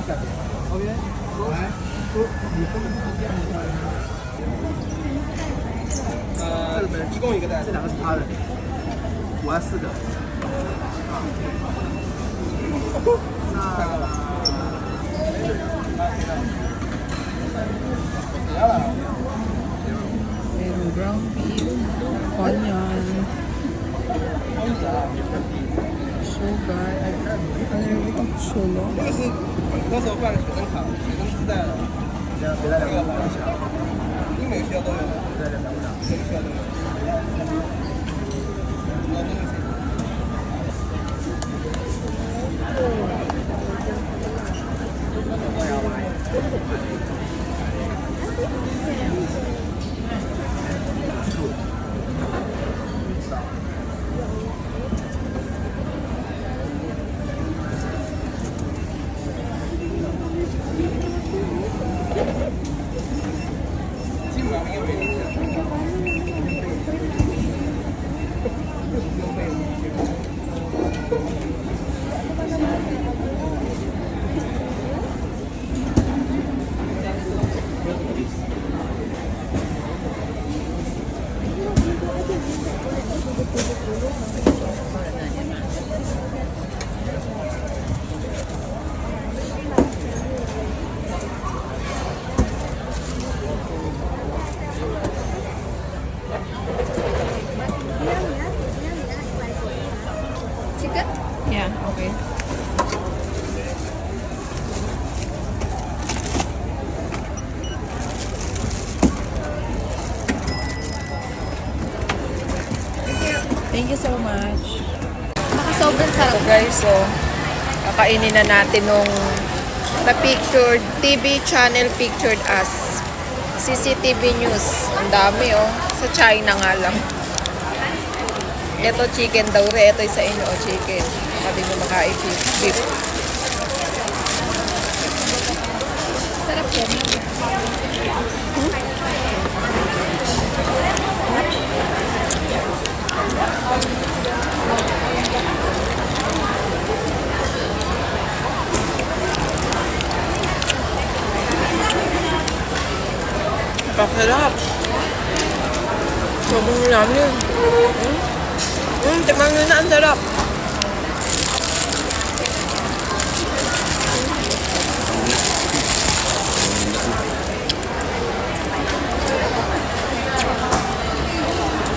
一共一个袋子，这两个是他的，我要4个。Meron ground beef, onion, sugar, ano yung ito? Sulo? 这个是那时候办的学生卡，学生自带的，别带两个，不行。英美学校都有，别带两个。每个学校都有。基本上没有美丽Chicken? Yeah, okay. Thank you so much. Sobrang sarap. So guys, so kakainin na natin nung na-pictured, TV channel pictured us. CCTV News. Ang dami oh. Sa China nga lang. Ito chicken daw rin. Ito sa inyo oh, chicken. Sabi mo makain beef. Sarap yan. Napakasarap. Sobrang lamin. Tikman nyo na, ang sarap.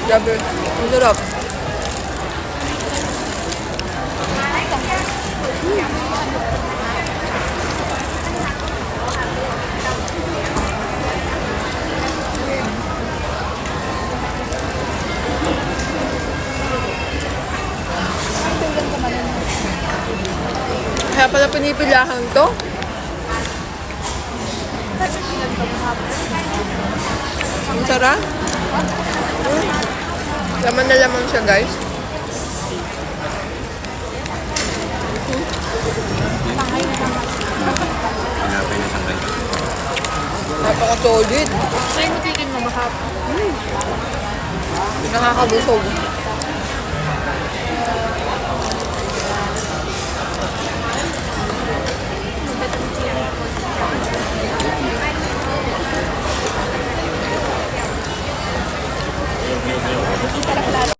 Grabe, ang sarap. Kaya pala pinipilahan to. Ang sarap. Laman na laman siya, guys. Napaka-solid. Try mo chicken mo baka. Nakakabusog.